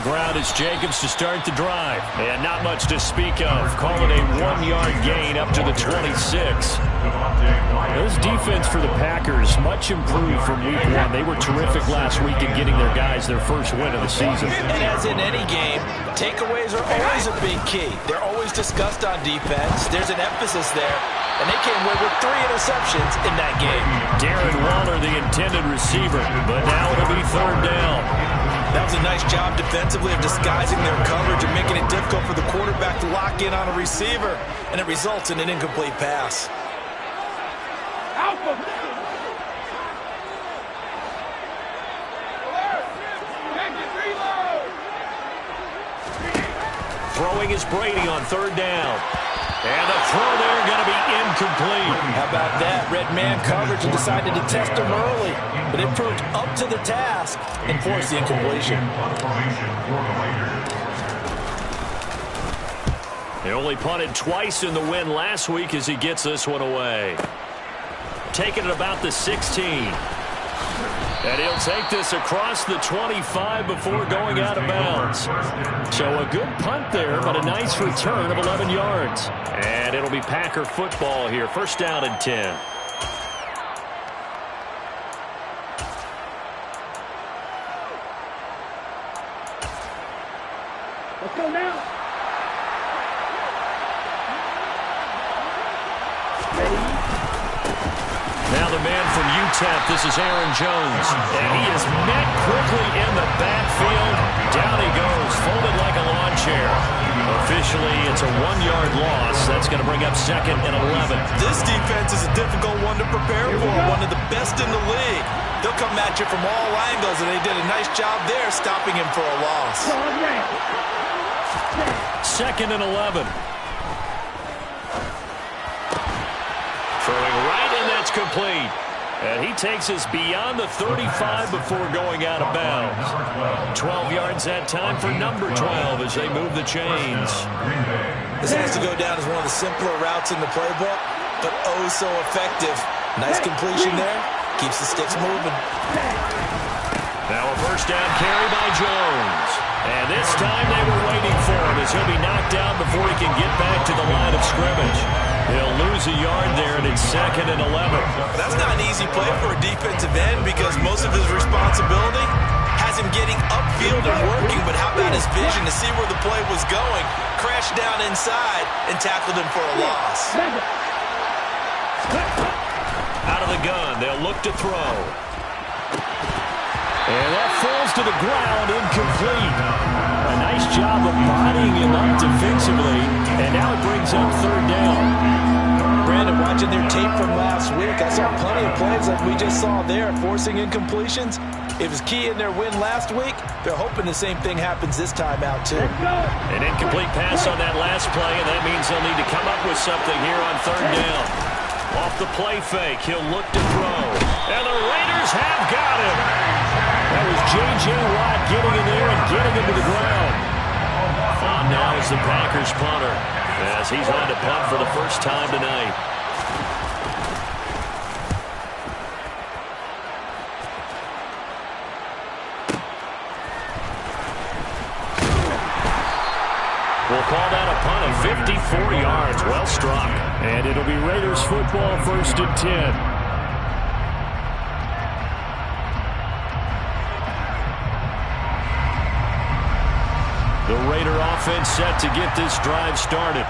the ground as Jacobs to start the drive. And not much to speak of. Call it a 1-yard gain up to the 26. This defense for the Packers, much improved from week 1. They were terrific last week in getting their guys their first win of the season. And as in any game, takeaways are always a big key. They're always discussed on defense. There's an emphasis there. And they came away with 3 interceptions in that game. Darren Waller, the intended receiver, but now it'll be 3rd down. That was a nice job defensively of disguising their coverage and making it difficult for the quarterback to lock in on a receiver. And it results in an incomplete pass. Throwing is Brady on 3rd down. And the throw there going to be incomplete. How about that? Red man coverage and decided to test him early. But it proved up to the task and forced the incompletion. He only punted twice in the win last week as he gets this one away. Taking it about the 16. And he'll take this across the 25 before going out of bounds. So a good punt there, but a nice return of 11 yards. And it'll be Packer football here. 1st down and 10. Let's go now. Now the man from UTEP, this is Aaron Jones. And he is met quickly in the backfield. Down he goes, folded like a lawn chair. Officially, it's a 1-yard loss. That's going to bring up 2nd and 11. This defense is a difficult one to prepare for, one of the best in the league. They'll come at you from all angles, and they did a nice job there stopping him for a loss. 2nd and 11. Throwing right, and that's complete. And he takes us beyond the 35 before going out of bounds. 12 yards that time for number 12 as they move the chains. This has to go down as one of the simpler routes in the playbook, but oh so effective. Nice completion there. Keeps the sticks moving. Now a 1st down carry by Jones. And this time they were waiting for him as he'll be knocked down before he can get back to the line of scrimmage. He'll lose a yard there, and it's 2nd and 11. That's not an easy play for a defensive end because most of his responsibility has him getting upfield and working, but how about his vision to see where the play was going, crashed down inside, and tackled him for a loss. Out of the gun, they'll look to throw. And that falls to the ground, incomplete. A nice job of bodying him up defensively, and now it brings up 3rd down. Brandon, watching their tape from last week, I saw plenty of plays like we just saw there, forcing incompletions. It was key in their win last week. They're hoping the same thing happens this time out, too. An incomplete pass on that last play, and that means they'll need to come up with something here on 3rd down. Off the play fake, he'll look to throw. And the Raiders have got him. That was J.J. Watt getting in there and getting him to the ground. On now is the Packers punter as he's on to punt for the first time tonight. We'll call that a punt of 54 yards. Well struck. And it'll be Raiders football, 1st and 10. The Raider offense set to get this drive started.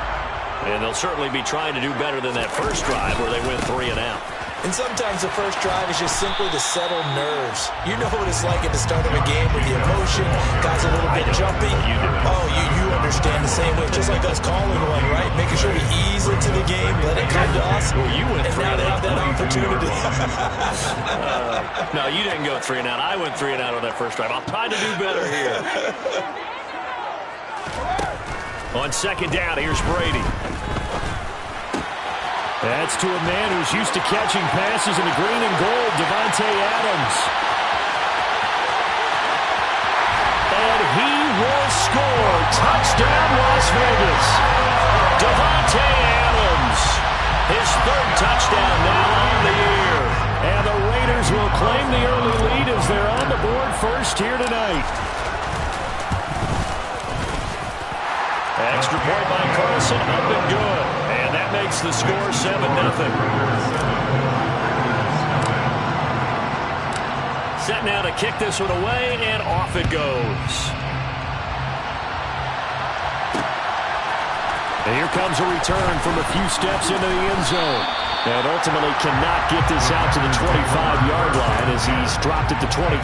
And they'll certainly be trying to do better than that first drive where they went 3 and out. And sometimes the first drive is just simply to settle nerves. You know what it's like at the start of a game with the emotion, guys a little bit jumpy. You do. Oh, you understand the same way. Just like us calling one, right? Making sure we ease into the game, let it come to us. Well, you went and 3 now and they out. have that opportunity. No, you didn't go 3 and out. I went 3 and out on that first drive. I'll try to do better here. On 2nd down, here's Brady. That's to a man who's used to catching passes in the green and gold, Davante Adams. And he will score. Touchdown, Las Vegas. Davante Adams. His 3rd touchdown now on the year. And the Raiders will claim the early lead as they're on the board first here tonight. Extra point by Carlson, up and good. And that makes the score 7-0. Set now to kick this one away, and off it goes. And here comes a return from a few steps into the end zone. And ultimately cannot get this out to the 25-yard line as he's dropped it to 23.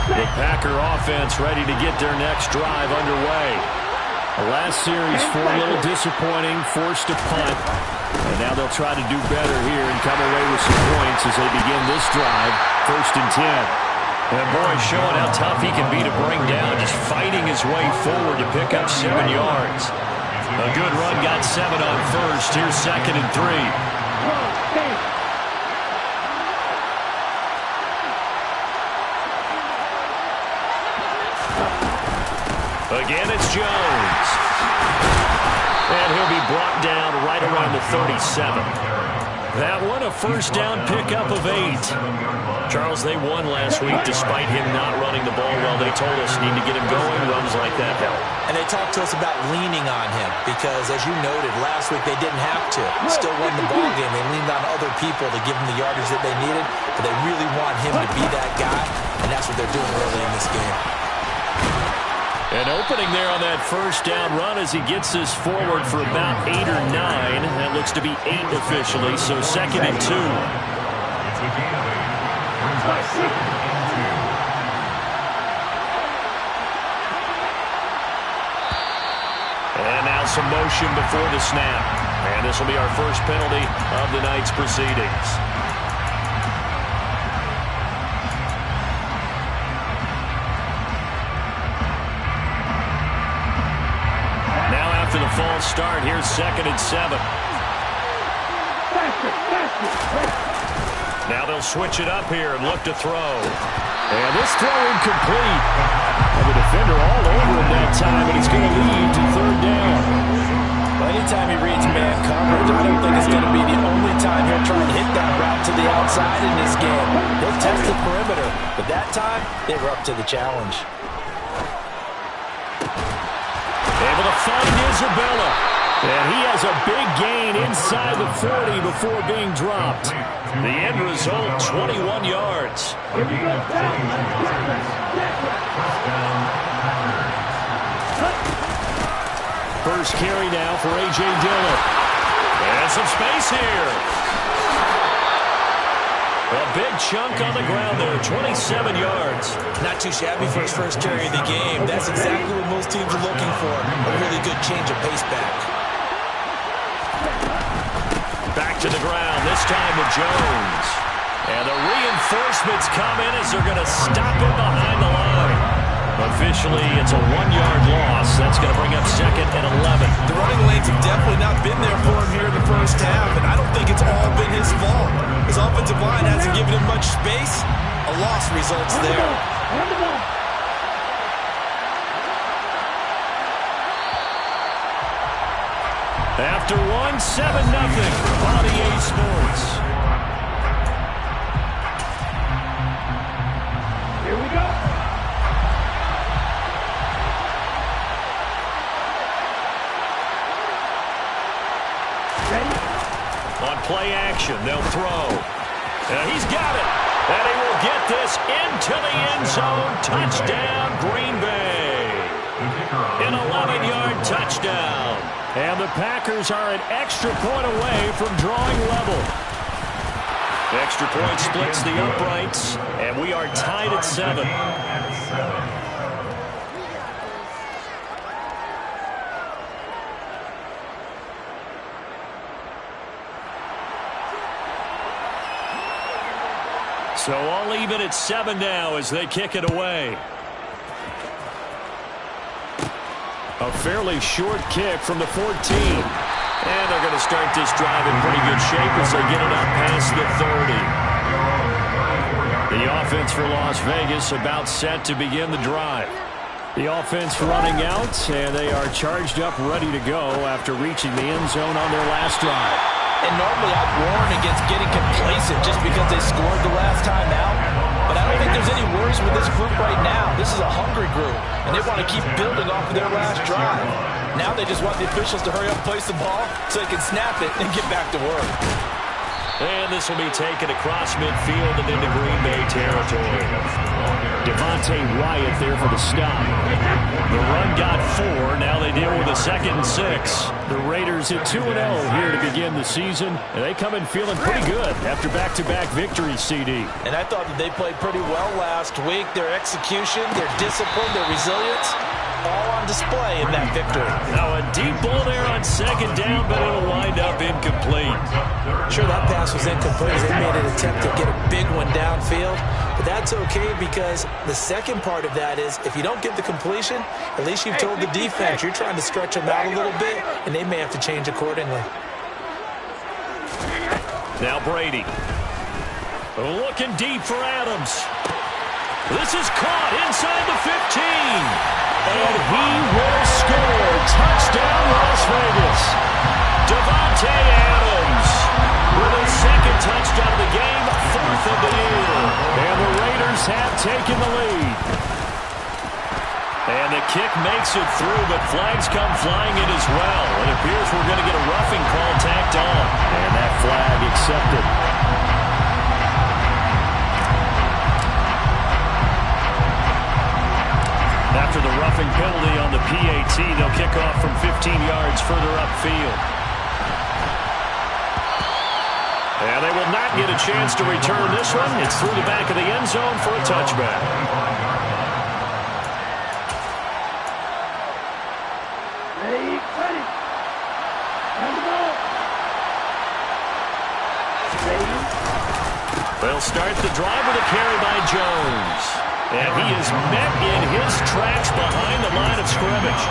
The Packer offense ready to get their next drive underway. The last series, 4 a little disappointing, forced to punt. And now they'll try to do better here and come away with some points as they begin this drive, 1st and 10. And boy, showing how tough he can be to bring down, just fighting his way forward to pick up 7 yards. A good run, got 7 on first. Here's 2nd and 3. Again, it's Jones. And he'll be brought down right around the 37. That one, a first down pickup of 8. Charles, they won last week despite him not running the ball well. They told us need to get him going. Runs like that help. And they talked to us about leaning on him because, as you noted, last week they didn't have to. Still won the ball game. They leaned on other people to give them the yardage that they needed, but they really want him to be that guy, and that's what they're doing early in this game. An opening there on that first down run as he gets this forward for about 8 or 9. That looks to be 8 officially, so 2nd and 2. And now some motion before the snap. And this will be our first penalty of the night's proceedings. After the false start, here's 2nd and 7. Now they'll switch it up here and look to throw. And this throw incomplete. And the defender all over him that time, and it's going to lead to 3rd down. Well, anytime he reads man coverage, I don't think it's going to be the only time he'll try and hit that route to the outside in this game. He'll test the perimeter, but that time, they were up to the challenge. Able to find Isabella. And he has a big gain inside the 40 before being dropped. The end result, 21 yards. First carry now for A.J. Dillon. And some space here. A big chunk on the ground there, 27 yards. Not too shabby for his first carry of the game. That's exactly what most teams are looking for. A really good change of pace back. Back to the ground, this time with Jones. And the reinforcements come in as they're going to stop him behind the line. Officially, it's a 1-yard loss. That's going to bring up 2nd and 11. The running lanes have definitely not been there for him here in the first half, and I don't think it's all been his fault. His offensive line hasn't given him much space. A loss results there. After 7-0 on EA Sports. Here we go. On play action, they'll throw. And he's got it. And he will get this into the end zone. Touchdown, Green Bay. An 11-yard touchdown. And the Packers are an extra point away from drawing level. Extra point splits the uprights, and we are tied at 7. So all even at 7 now as they kick it away. A fairly short kick from the 14. And they're going to start this drive in pretty good shape as they get it up past the 30. The offense for Las Vegas about set to begin the drive. The offense running out, and they are charged up, ready to go after reaching the end zone on their last drive. And normally I'd warn against getting complacent just because they scored the last time out. But I don't think there's any worries with this group right now. This is a hungry group, and they want to keep building off of their last drive. Now they just want the officials to hurry up, place the ball, so they can snap it and get back to work. And this will be taken across midfield and into Green Bay territory. Devontae Wyatt there for the stop. The run got 4. Now they deal with a 2nd and 6. The Raiders at 2-0 here to begin the season. And they come in feeling pretty good after back-to-back victories, CD. And I thought that they played pretty well last week. Their execution, their discipline, their resilience, all on display in that victory. Now a deep ball there on 2nd down, but it'll wind up incomplete. Sure, that pass was incomplete as they made an attempt to get a big one downfield. But that's okay because the second part of that is if you don't get the completion, at least you've told the defense you're trying to stretch them out a little bit, and they may have to change accordingly. Now Brady. Looking deep for Adams. This is caught inside the 15. And he will score. Touchdown, Las Vegas. Davante Adams with his 2nd touchdown of the game, 4th of the year. And the Raiders have taken the lead. And the kick makes it through, but flags come flying in as well. It appears we're going to get a roughing call tacked on. And that flag accepted. After the roughing penalty on the PAT, they'll kick off from 15 yards further upfield. And they will not get a chance to return this one. It's through the back of the end zone for a touchback. They'll start the drive with a carry by Jones. And he is met in his tracks behind the line of scrimmage.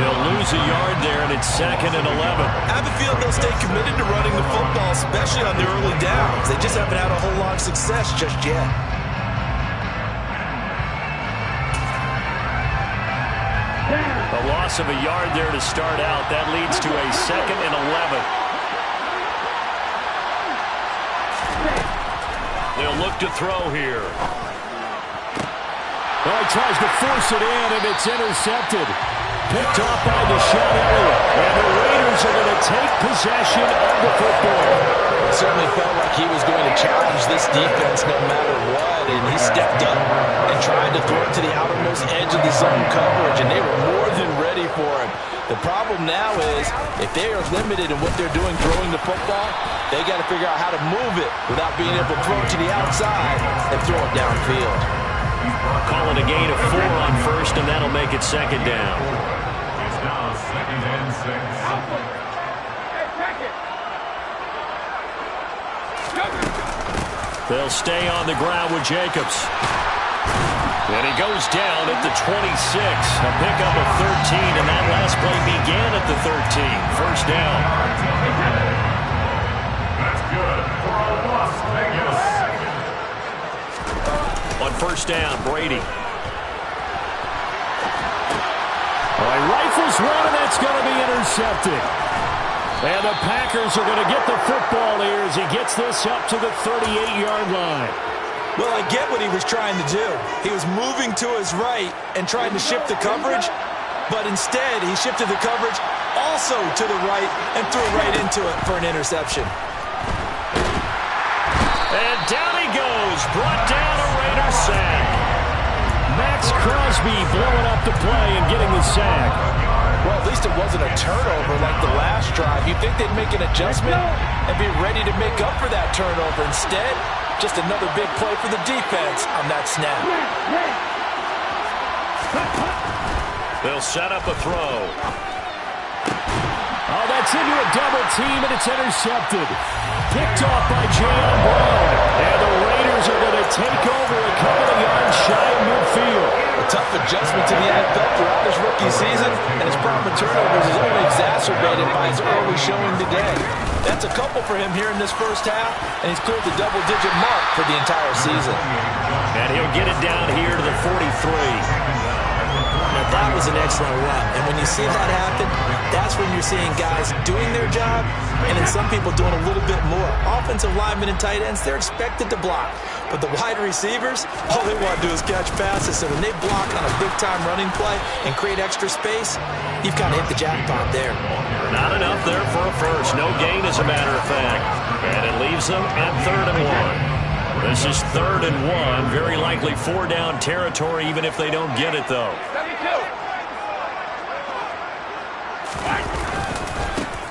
He'll lose a yard there, and it's 2nd and 11. I have a feeling they'll stay committed to running the football, especially on the early downs. They just haven't had a whole lot of success just yet. A loss of a yard there to start out. That leads to a 2nd and 11. They'll look to throw here. Well, he tries to force it in, and it's intercepted. Picked off by Deshaun Elliott. And the Raiders are going to take possession of the football. It certainly felt like he was going to challenge this defense no matter what, and he stepped up and tried to throw it to the outermost edge of the zone coverage, and they were more than ready for him. The problem now is if they are limited in what they're doing throwing the football, they got to figure out how to move it without being able to throw it to the outside and throw it downfield. Call it a gain of 4 on 1st, and that'll make it 2nd down. It's now 2nd and 6. They'll stay on the ground with Jacobs. And he goes down at the 26. A pickup of 13, and that last play began at the 13. 1st down. That's good for a Las Vegas. On 1st down, Brady. All right, rifles one, and that's going to be intercepted. And the Packers are going to get the football here as he gets this up to the 38-yard line. Well, I get what he was trying to do. He was moving to his right and trying to shift the coverage, but instead he shifted the coverage also to the right and threw right into it for an interception. And down he goes, brought down a Raider sack. Max Crosby blowing up the play and getting the sack. Well, at least it wasn't a turnover like the last drive. You'd think they'd make an adjustment and be ready to make up for that turnover. Instead, just another big play for the defense on that snap. They'll set up a throw. Oh, that's into a double team, and it's intercepted. Picked off by J.L. Brown. And the Raiders are going to take over a couple of yards shy of midfield. A tough adjustment to the NFL throughout his rookie season, and his problem with turnovers is only exacerbated by his early showing today. That's a couple for him here in this first half, and he's cleared the double-digit mark for the entire season. And he'll get it down here to the 43. Now, That was an excellent run. And when you see that happen, that's when you're seeing guys doing their job and then some people doing a little bit more. Offensive linemen and tight ends, they're expected to block. But the wide receivers, all they want to do is catch passes. So when they block on a big-time running play and create extra space, you've kind of hit the jackpot there. Not enough there for a first. No gain, as a matter of fact. And it leaves them at 3rd and 1. This is 3rd and 1. Very likely 4-down territory, even if they don't get it, though.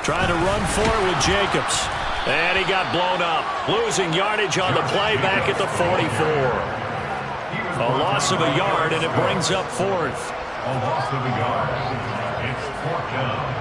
Trying to run for it with Jacobs. And he got blown up. Losing yardage on the play back at the 44. A loss of a yard, and it brings up 4th. A loss of a yard. It's 4th down.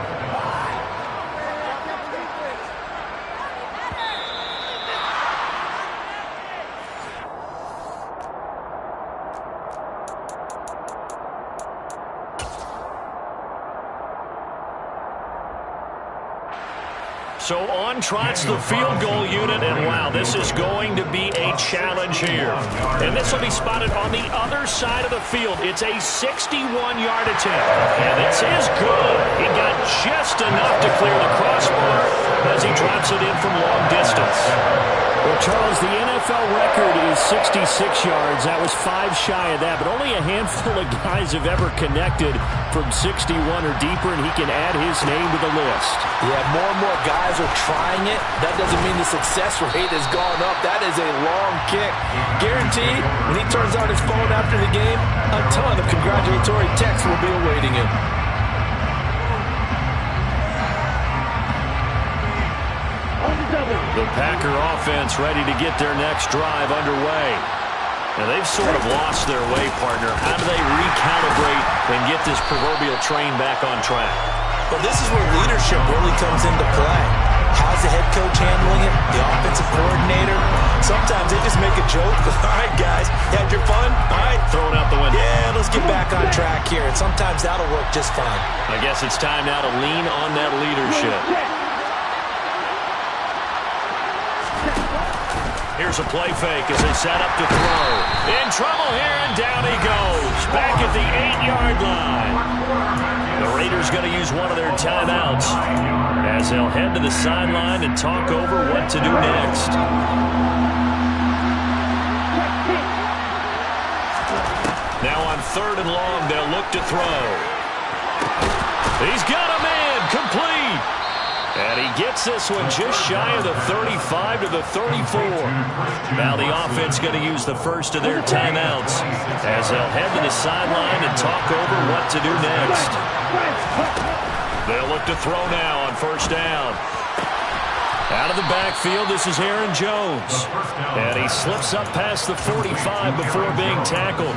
So on trots the field goal unit, and wow, this is going to be a challenge here. And this will be spotted on the other side of the field. It's a 61-yard attempt, and this is good. He got just enough to clear the crossbar as he drops it in from long distance. Well, Charles, the NFL record is 66 yards. That was 5 shy of that, but only a handful of guys have ever connected from 61 or deeper, and he can add his name to the list. Yeah, more and more guys are trying it. That doesn't mean the success rate has gone up. That is a long kick. Guaranteed, when he turns on his phone after the game, a ton of congratulatory texts will be awaiting him. The Packer offense ready to get their next drive underway. Now, they've sort of lost their way, partner. How do they recalibrate and get this proverbial train back on track? Well, this is where leadership really comes into play. How's the head coach handling it? The offensive coordinator? Sometimes they just make a joke. All right, guys, you had your fun? All right. Throw it out the window. Yeah, let's get back on track here. And sometimes that'll work just fine. I guess it's time now to lean on that leadership. Here's a play fake as they set up to throw. In trouble here, and down he goes. Back at the 8-yard line. The Raiders going to use one of their timeouts as they'll head to the sideline and talk over what to do next. Now on 3rd and long, they'll look to throw. He's got a man, complete. And he gets this one just shy of the 35 to the 34. Now the offense going to use the first of their timeouts as they'll head to the sideline and talk over what to do next. They'll look to throw now on 1st down. Out of the backfield, this is Aaron Jones. And he slips up past the 45 before being tackled.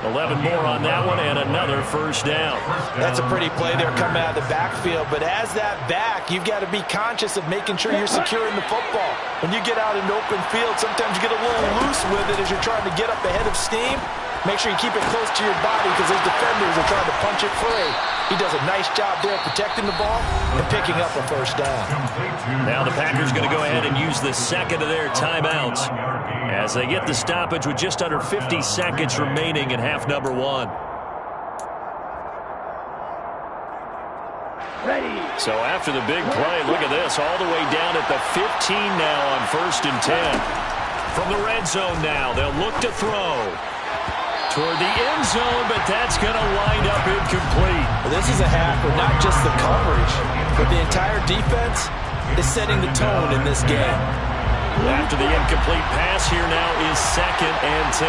11 more on that one, and another 1st down. That's a pretty play there coming out of the backfield, but as that back, you've got to be conscious of making sure you're securing the football. When you get out in open field, sometimes you get a little loose with it as you're trying to get up ahead of steam. Make sure you keep it close to your body because those defenders are trying to punch it free. He does a nice job there protecting the ball and picking up a 1st down. Now the Packers going to go ahead and use the second of their timeouts as they get the stoppage with just under 50 seconds remaining in half number 1. So after the big play, look at this, all the way down at the 15 now on 1st and 10. From the red zone now, they'll look to throw toward the end zone, but that's going to wind up incomplete. Well, this is a half where not just the coverage, but the entire defense is setting the tone in this game. After the incomplete pass, here now is 2nd and 10.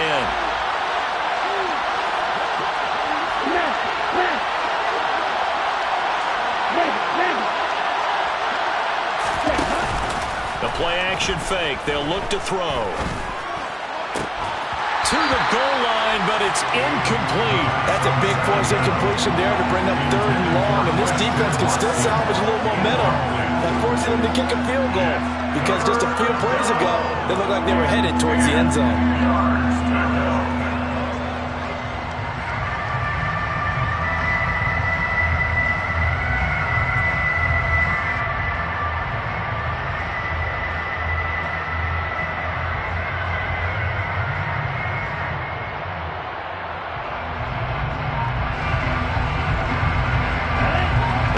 The play-action fake. They'll look to throw. To the goal line, but it's incomplete. That's a big force incompletion there to bring up 3rd and long, and this defense can still salvage a little momentum by forcing them to kick a field goal because just a few plays ago, they looked like they were headed towards the end zone.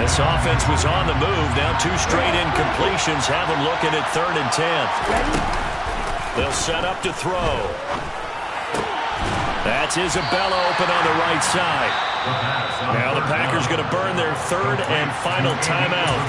This offense was on the move. Now 2 straight incompletions have them looking at 3rd and 10. They'll set up to throw. That's Isabella open on the right side. Now the Packers going to burn their 3rd and final timeout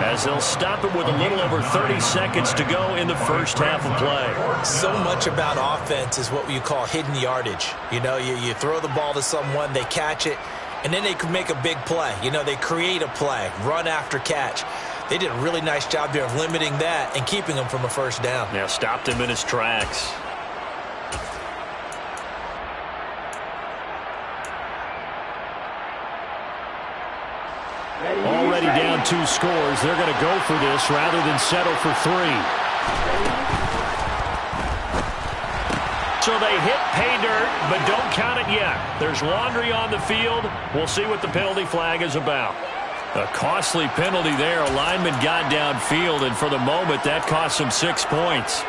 as they'll stop it with a little over 30 seconds to go in the first half of play. So much about offense is what you call hidden yardage. You know, you throw the ball to someone, they catch it, and then they can make a big play. You know, they create a play, run after catch. They did a really nice job there of limiting that and keeping him from a first down. Now stopped him in his tracks. Already down 2 scores. They're going to go for this rather than settle for 3. So they hit pay dirt, but don't count it yet. There's laundry on the field. We'll see what the penalty flag is about. A costly penalty there. A lineman got downfield, and for the moment, that cost him 6 points.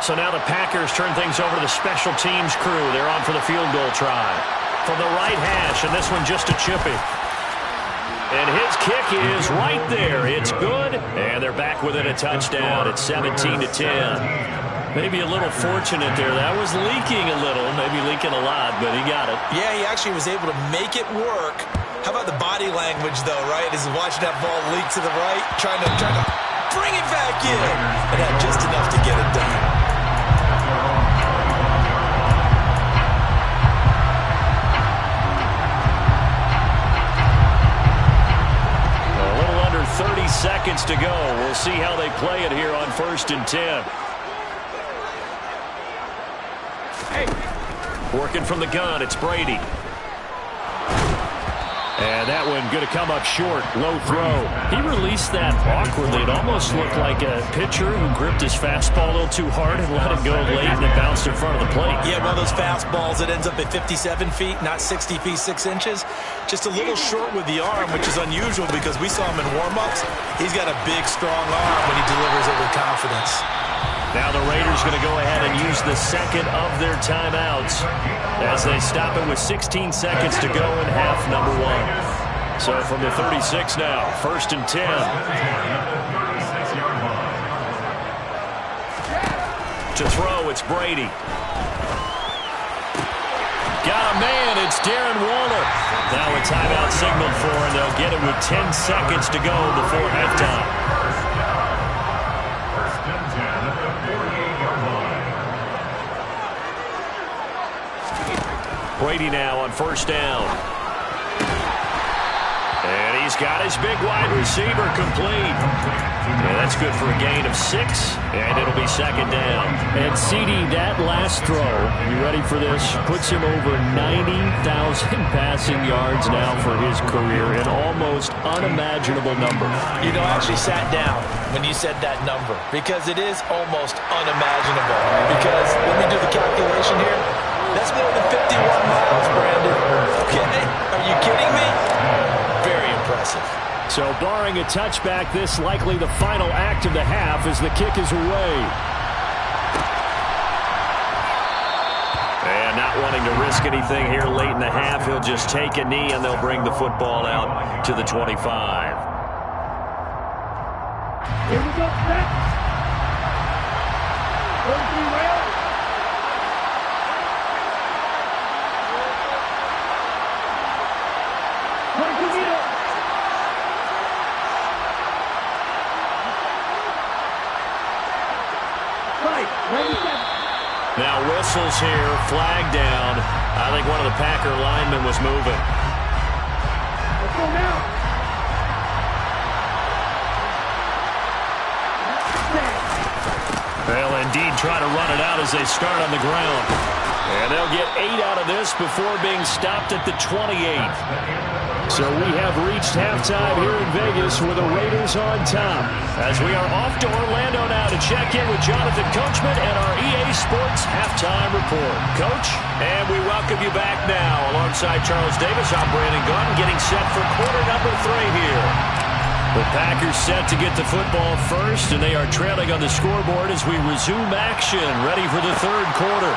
So now the Packers turn things over to the special teams crew. They're on for the field goal try. From the right hash, and this one just a chippy. And his kick is right there. It's good, and they're back within a touchdown. It's 17-10. Maybe a little fortunate there. That was leaking a little, maybe leaking a lot, but he got it. Yeah, he actually was able to make it work. How about the body language, though, right? As he's watching that ball leak to the right, trying to bring it back in. And had just enough to get it done. A little under 30 seconds to go. We'll see how they play it here on 1st and 10. Working from the gun, it's Brady. And that one going to come up short. Low throw. He released that awkwardly. It almost looked like a pitcher who gripped his fastball a little too hard and let it go late, and it bounced in front of the plate. Yeah, one of those fastballs that ends up at 57 feet, not 60 feet, 6 inches. Just a little short with the arm, which is unusual because we saw him in warm-ups. He's got a big, strong arm when he delivers it with confidence. Now the Raiders going to go ahead and use the second of their timeouts as they stop it with 16 seconds to go in half number 1. So from the 36 now, 1st and 10. To throw, it's Brady. Got a man, it's Darren Waller. Now a timeout signaled for, and they'll get it with 10 seconds to go before halftime. Brady now on 1st down. And he's got his big wide receiver complete. Yeah, that's good for a gain of 6, and it'll be 2nd down. And CD, that last throw, you ready for this, puts him over 90,000 passing yards now for his career, an almost unimaginable number. You know, I actually sat down when you said that number because it is almost unimaginable. Because let me do the calculation here. That's more than 51 miles, Brandon. Okay, are you kidding me? Very impressive. So barring a touchback, this likely the final act of the half as the kick is away. And not wanting to risk anything here late in the half, he'll just take a knee and they'll bring the football out to the 25. Here we go, set. 33 rail. Now whistles here, flag down. I think one of the Packer linemen was moving. Let's go now. They'll indeed try to run it out as they start on the ground. And they'll get 8 out of this before being stopped at the 28. So we have reached halftime here in Vegas with the Raiders on top. As we are off to Orlando now to check in with Jonathan Coachman and our EA Sports Halftime Report. Coach, and we welcome you back now. Alongside Charles Davis, I'm Brandon Gunn, getting set for quarter number 3 here. The Packers set to get the football first, and they are trailing on the scoreboard as we resume action, ready for the 3rd quarter.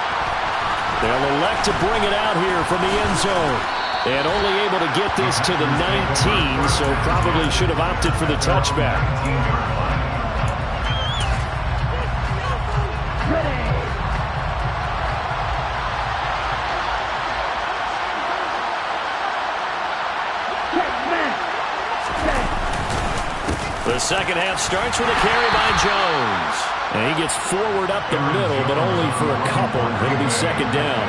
They'll elect to bring it out here from the end zone. And only able to get this to the 19, so probably should have opted for the touchback. The second half starts with a carry by Jones. And he gets forward up the middle, but only for a couple. It'll be second down.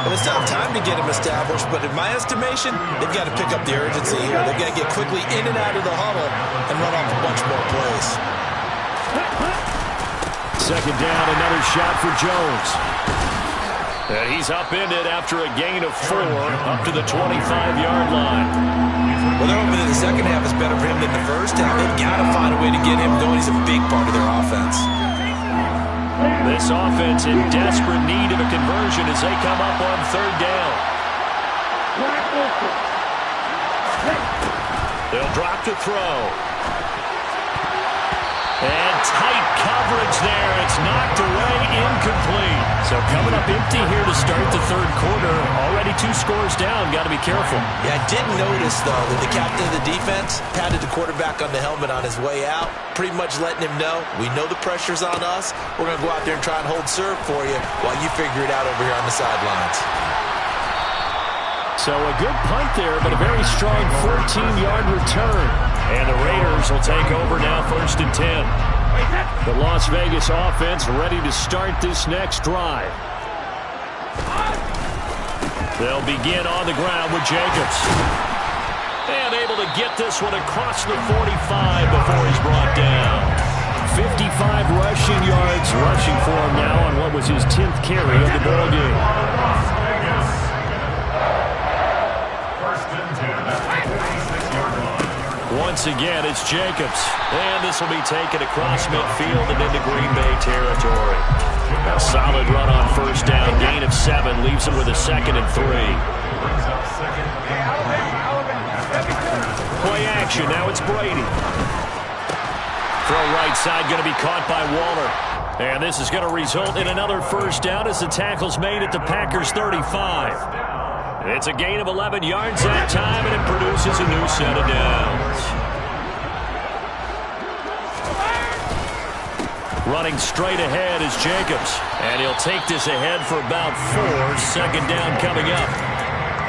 Well, it's not time to get him established, but in my estimation, they've got to pick up the urgency here. They've got to get quickly in and out of the huddle and run off a bunch more plays. Second down, another shot for Jones. And he's upended after a gain of 4 up to the 25-yard line. Well, they're hoping that the second half is better for him than the first half. They've got to find a way to get him going. He's a big part of their offense. This offense in desperate need of a conversion as they come up on third down. They'll drop to throw. And tight coverage there. It's knocked away, incomplete. So coming up empty here to start the third quarter. Already 2 scores down. Got to be careful. Yeah, I did notice, though, that the captain of the defense patted the quarterback on the helmet on his way out, pretty much letting him know, we know the pressure's on us. We're going to go out there and try and hold serve for you while you figure it out over here on the sidelines. So a good punt there, but a very strong 14-yard return. And the Raiders will take over now, 1st and 10. The Las Vegas offense ready to start this next drive. They'll begin on the ground with Jacobs. And able to get this one across the 45 before he's brought down. 55 rushing yards rushing for him now on what was his 10th carry of the ball game. Once again, it's Jacobs. And this will be taken across midfield and into Green Bay territory. A solid run on first down. Gain of 7 leaves him with a 2nd and 3. Play action. Now it's Brady. Throw right side going to be caught by Waller. And this is going to result in another first down as the tackle's made at the Packers' 35. It's a gain of 11 yards that time, and it produces a new set of downs. Running straight ahead is Jacobs, and he'll take this ahead for about 4. Second down coming up.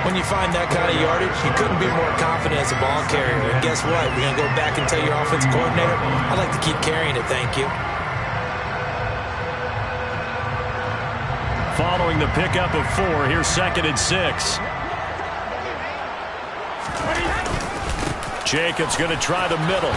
When you find that kind of yardage, you couldn't be more confident as a ball carrier. And guess what? You're going to go back and tell your offensive coordinator, I'd like to keep carrying it, thank you. Following the pickup of 4, here's 2nd and 6. Jacobs going to try the middle.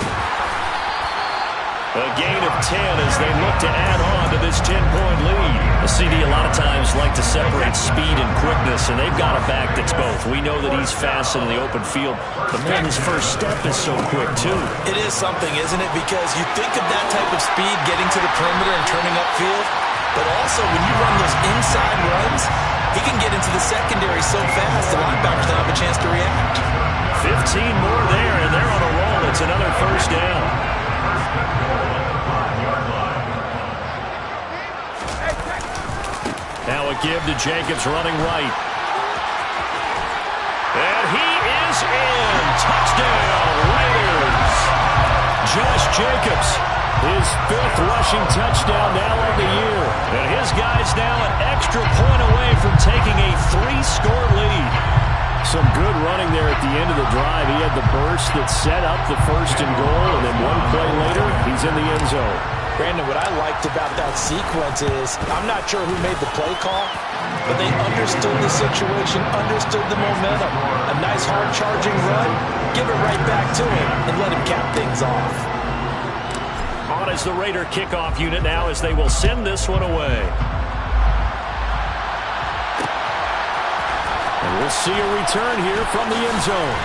A gain of 10 as they look to add on to this 10-point lead. The CD a lot of times like to separate speed and quickness, and they've got a back that's both. We know that he's fast in the open field, but man, his first step is so quick, too. It is something, isn't it? Because you think of that type of speed getting to the perimeter and turning upfield, but also when you run those inside runs, he can get into the secondary so fast the linebackers don't have a chance to react. 15 more there, and they're on a roll. It's another first down. Now a give to Jacobs running right. And he is in. Touchdown, Raiders. Josh Jacobs, his 5th rushing touchdown now of the year. And his guy's now an extra point away from taking a 3-score lead. Some good running there at the end of the drive. He had the burst that set up the 1st and goal, and then one play later, he's in the end zone. Brandon, what I liked about that sequence is I'm not sure who made the play call, but they understood the situation, understood the momentum. A nice hard-charging run, give it right back to him, and let him cap things off. On is the Raider kickoff unit now as they will send this one away. And we'll see a return here from the end zone.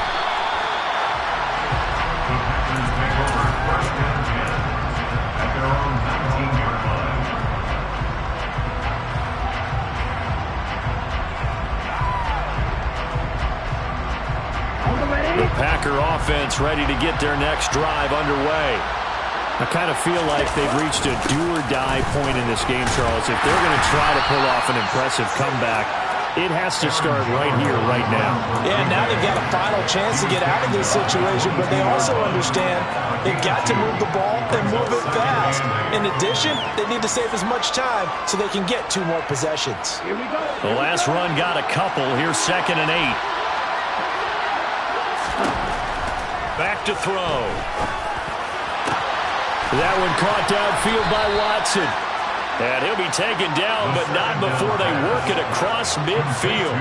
The Packer offense ready to get their next drive underway. I kind of feel like they've reached a do-or-die point in this game, Charles. If they're going to try to pull off an impressive comeback, it has to start right here, right now. Yeah, now they've got a final chance to get out of this situation, but they also understand they've got to move the ball and move it fast. In addition, they need to save as much time so they can get 2 more possessions. Here we go. The last run got a couple. Here's 2nd and 8. Back to throw. That one caught downfield by Watson. And he'll be taken down, but not before they work it across midfield.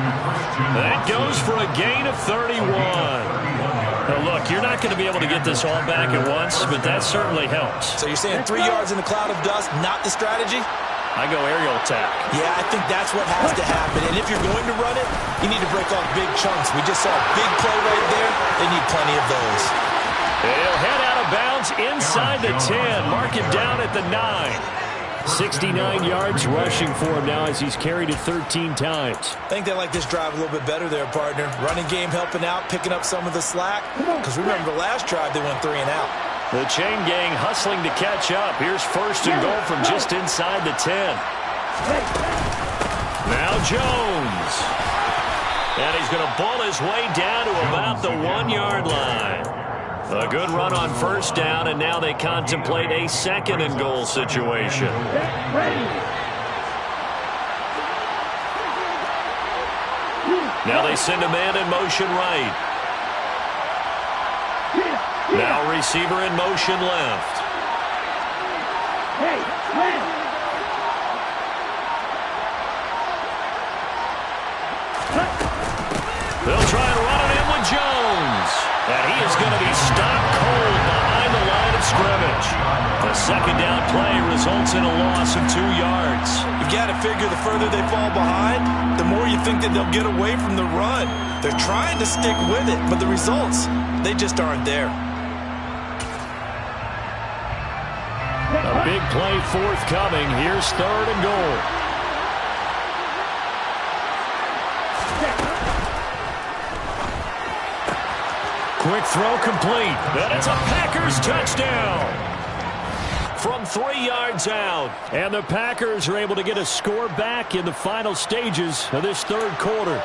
That goes for a gain of 31. Now, look, you're not going to be able to get this all back at once, but that certainly helps. So you're saying 3 yards in the cloud of dust, not the strategy? I go aerial attack. Yeah, I think that's what has to happen. And if you're going to run it, you need to break off big chunks. We just saw a big play right there. They need plenty of those. And he'll head out of bounds inside the 10. Mark it down at the 9. 69 yards rushing for him now as he's carried it 13 times. I think they like this drive a little bit better there, partner. Running game helping out, picking up some of the slack. Because remember, the last drive they went 3 and out. The chain gang hustling to catch up. Here's 1st and goal from just inside the 10. Now Jones. And he's going to ball his way down to about the 1-yard line. A good run on 1st down, and now they contemplate a 2nd and goal situation. Now they send a man in motion right. Now receiver in motion left. They'll try and run it in with Jones. And he is going to be stopped cold behind the line of scrimmage. The 2nd down play results in a loss of 2 yards. You've got to figure the further they fall behind, the more you think that they'll get away from the run. They're trying to stick with it, but the results, they just aren't there. A big play forthcoming. Here's 3rd and goal. Quick throw complete. And it's a Packers touchdown. From 3 yards out. And the Packers are able to get a score back in the final stages of this 3rd quarter.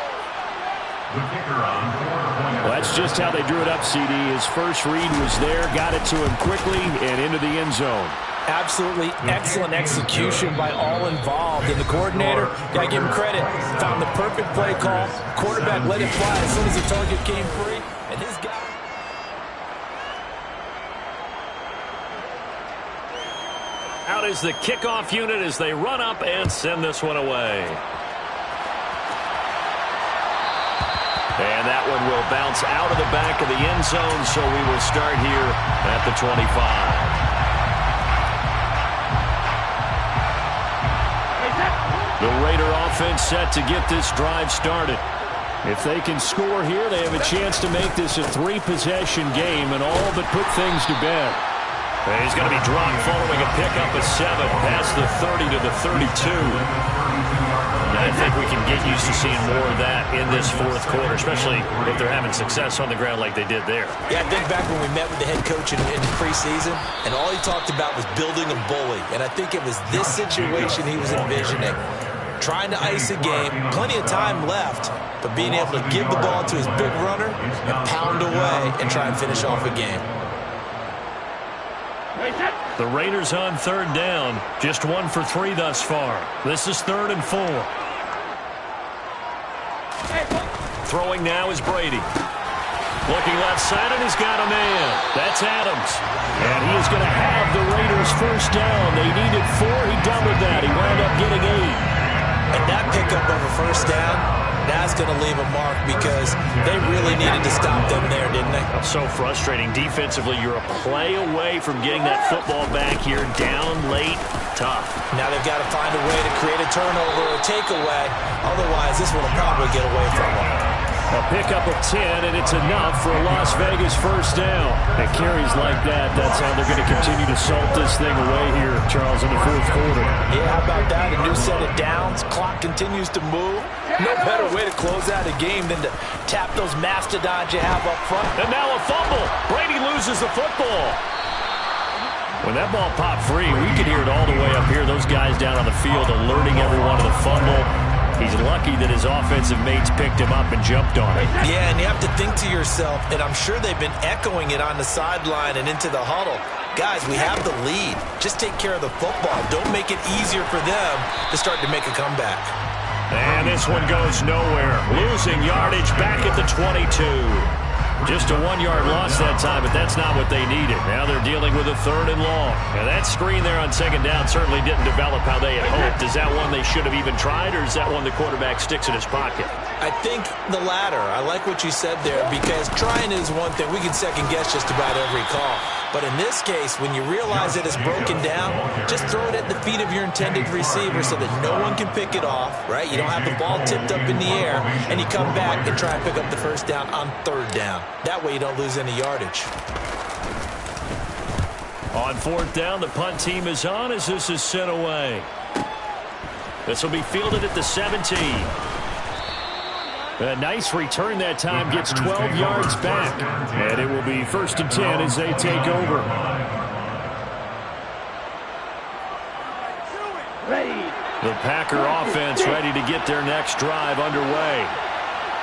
Well, that's just how they drew it up, CD. His first read was there, got it to him quickly, and into the end zone. Absolutely excellent execution by all involved. And the coordinator, got to give him credit, found the perfect play call. Quarterback let it fly as soon as the target came free. And his guy... Out is the kickoff unit as they run up and send this one away. And that one will bounce out of the back of the end zone, so we will start here at the 25. The Raider offense set to get this drive started. If they can score here, they have a chance to make this a 3-possession game and all but put things to bed. And he's going to be dropped following a pickup of 7 past the 30 to the 32. I think we can get used to seeing more of that in this 4th quarter, especially if they're having success on the ground like they did there. Yeah, I think back when we met with the head coach in preseason, and all he talked about was building a bully. And I think it was this situation he was envisioning. Trying to ice a game, plenty of time left, but being able to give the ball to his big runner and pound away and try and finish off a game. The Raiders on 3rd down, just 1 for 3 thus far. This is 3rd and 4. Throwing now is Brady. Looking left side, and he's got a man. That's Adams. And he is going to have the Raiders 1st down. They needed 4. He doubled that. He wound up getting 8. And that pickup of a 1st down, that's going to leave a mark because they really needed to stop them there, didn't they? So frustrating. Defensively, you're a play away from getting that football back here. Down late, tough. Now they've got to find a way to create a turnover or takeaway. Otherwise, this one will probably get away from them. A pickup of 10, and it's enough for a Las Vegas 1st down. At carries like that, that's how they're going to continue to salt this thing away here, Charles, in the 4th quarter. Yeah, how about that? A new set of downs. Clock continues to move. No better way to close out a game than to tap those mastodons you have up front. And now a fumble. Brady loses the football. When that ball popped free, we could hear it all the way up here. Those guys down on the field alerting everyone of the fumble. He's lucky that his offensive mates picked him up and jumped on it. Yeah, and you have to think to yourself, and I'm sure they've been echoing it on the sideline and into the huddle. Guys, we have the lead. Just take care of the football. Don't make it easier for them to start to make a comeback. And this one goes nowhere. Losing yardage back at the 22. Just a 1-yard loss that time, but that's not what they needed. Now they're dealing with a 3rd and long. And that screen there on 2nd down certainly didn't develop how they had hoped. Is that one they should have even tried, or is that one the quarterback sticks in his pocket? I think the latter. I like what you said there, because trying is one thing. We can second-guess just about every call. But in this case, when you realize that it's broken down, just throw it at the feet of your intended receiver so that no one can pick it off, right? You don't have the ball tipped up in the air, and you come back and try and pick up the 1st down on 3rd down. That way you don't lose any yardage. On 4th down, the punt team is on as this is sent away. This will be fielded at the 17. A nice return that time, gets 12 yards back. And it will be 1st and 10 as they take over. The Packer offense ready to get their next drive underway.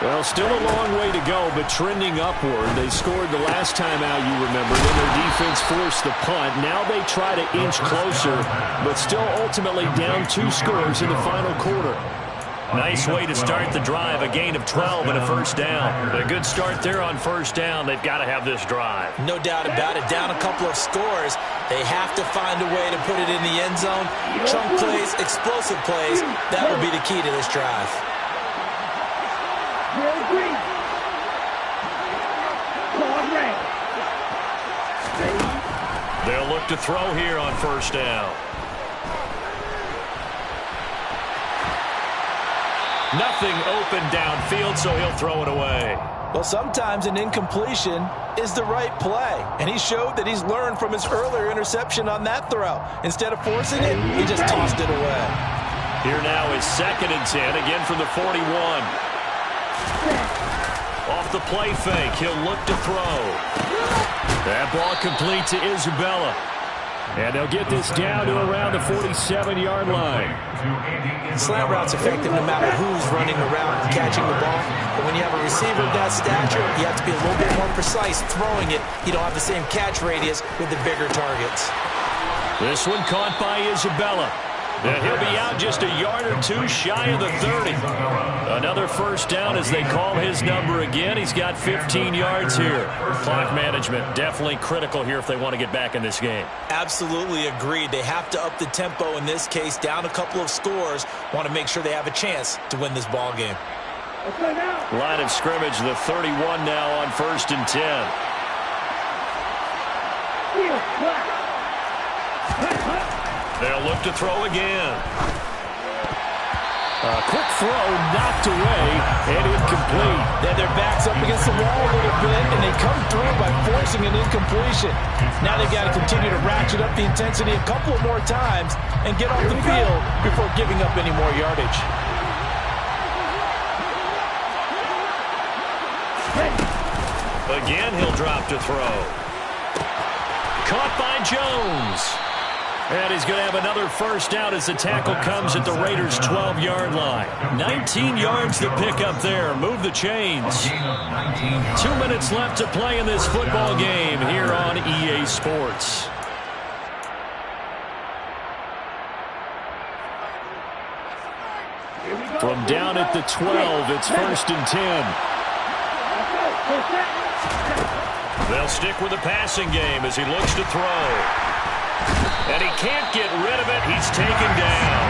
Well, still a long way to go, but trending upward. They scored the last time out, you remember. Then their defense forced the punt. Now they try to inch closer, but still ultimately down 2 scores in the final quarter. Nice way to start the drive, a gain of 12 and a 1st down. A good start there on 1st down. They've got to have this drive. No doubt about it. Down a couple of scores. They have to find a way to put it in the end zone. Chunk plays, explosive plays. That will be the key to this drive. They'll look to throw here on 1st down. Nothing open downfield, so he'll throw it away. Well, sometimes an incompletion is the right play, and he showed that he's learned from his earlier interception on that throw. Instead of forcing it, he just tossed it away. Here now is 2nd and 10, again from the 41. Off the play fake, he'll look to throw. That ball complete to Isabella. And they'll get this down to around the 47-yard line. Slant route's effective no matter who's running around and catching the ball. But when you have a receiver of that stature, you have to be a little bit more precise throwing it. You don't have the same catch radius with the bigger targets. This one caught by Isabella. And he'll be out just a yard or 2 shy of the 30. Another 1st down as they call his number again. He's got 15 yards here. Clock management definitely critical here if they want to get back in this game. Absolutely agreed. They have to up the tempo in this case. Down a couple of scores. Want to make sure they have a chance to win this ball game. Line of scrimmage, the 31 now on 1st and 10. They'll look to throw again. A quick throw knocked away and incomplete. Then their back's up against the wall a little bit, and they come through by forcing an incompletion. Now they've got to continue to ratchet up the intensity a couple of more times and get off the field before giving up any more yardage. Again, he'll drop to throw. Caught by Jones. And he's going to have another 1st down as the tackle comes at the Raiders' 12-yard line. 19 yards to pick up there. Move the chains. 2 minutes left to play in this football game here on EA Sports. From down at the 12, it's 1st and 10. They'll stick with the passing game as he looks to throw. And he can't get rid of it. He's taken down.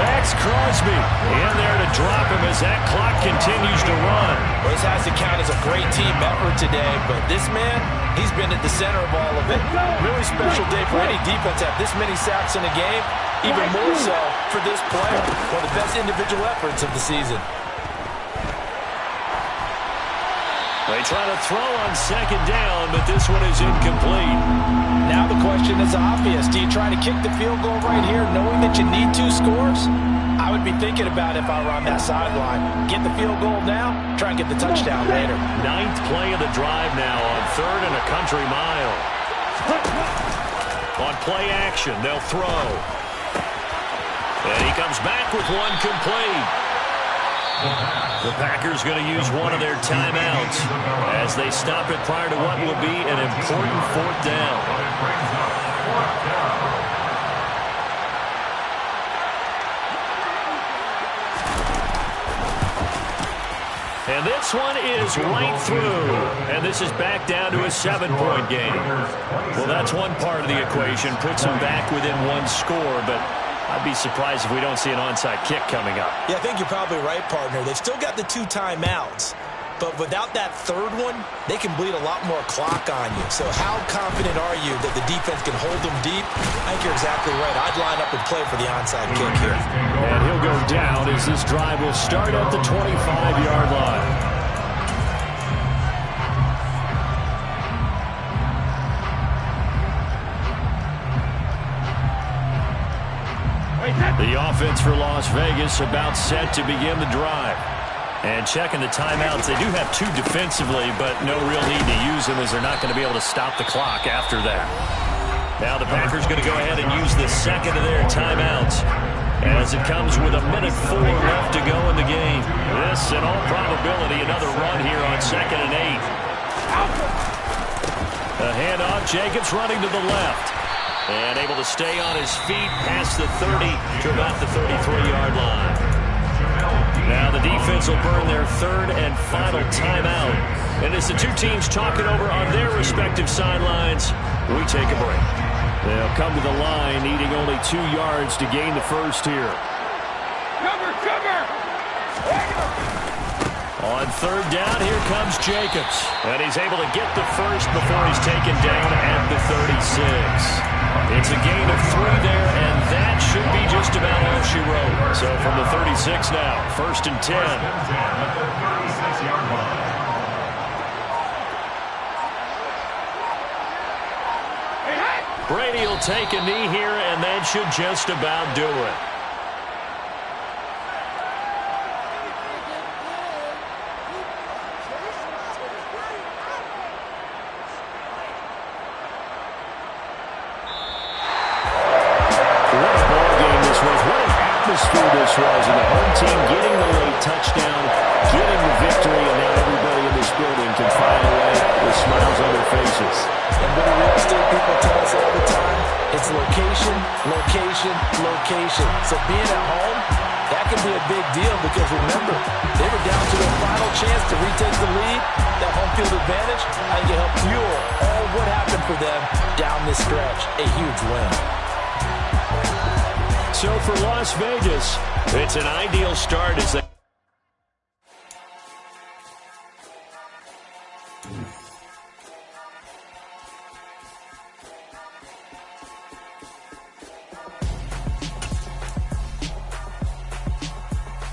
Max Crosby in there to drop him as that clock continues to run. Well, this has to count as a great team effort today, but this man, he's been at the center of all of it. Really special day for any defense to have this many sacks in a game, even more so for this player. One of the best individual efforts of the season. They try to throw on 2nd down, but this one is incomplete. Now the question is obvious. Do you try to kick the field goal right here knowing that you need 2 scores? I would be thinking about it if I were on that sideline. Get the field goal now, try and get the touchdown later. 9th play of the drive now on 3rd and a country mile. On play action, they'll throw. And he comes back with one complete. The Packers going to use one of their timeouts as they stop it prior to what will be an important fourth down. And this one is right through. And this is back down to a 7-point game. Well, that's one part of the equation. Puts them back within one score, but I'd be surprised if we don't see an onside kick coming up. Yeah, I think you're probably right, partner. They've still got the 2 timeouts, but without that third one, they can bleed a lot more clock on you. So how confident are you that the defense can hold them deep? I think you're exactly right. I'd line up and play for the onside kick here. And he'll go down as this drive will start at the 25-yard line. The offense for Las Vegas about set to begin the drive. And checking the timeouts, they do have 2 defensively, but no real need to use them as they're not going to be able to stop the clock after that. Now the Packers going to go ahead and use the second of their timeouts as it comes with 1:04 left to go in the game. This, in all probability, another run here on 2nd and 8. A handoff, Jacobs running to the left. And able to stay on his feet past the 30 to about the 33-yard line. Now the defense will burn their 3rd and final timeout. And as the 2 teams talk it over on their respective sidelines, we take a break. They'll come to the line needing only 2 yards to gain the first here. On 3rd down, here comes Jacobs. And he's able to get the first before he's taken down at the 36. It's a gain of 3 there, and that should be just about all she wrote. So from the 36 now, 1st and 10. Brady will take a knee here, and that should just about do it. This was, and the home team getting the late touchdown, getting the victory, and now everybody in this building can file away with smiles on their faces. And what do real estate people tell us all the time? It's location, location, location. So being at home, that can be a big deal because remember, they were down to their final chance to retake the lead. That home field advantage, I think it helped fuel all what happened for them down this stretch. A huge win. So for Las Vegas, it's an ideal start as they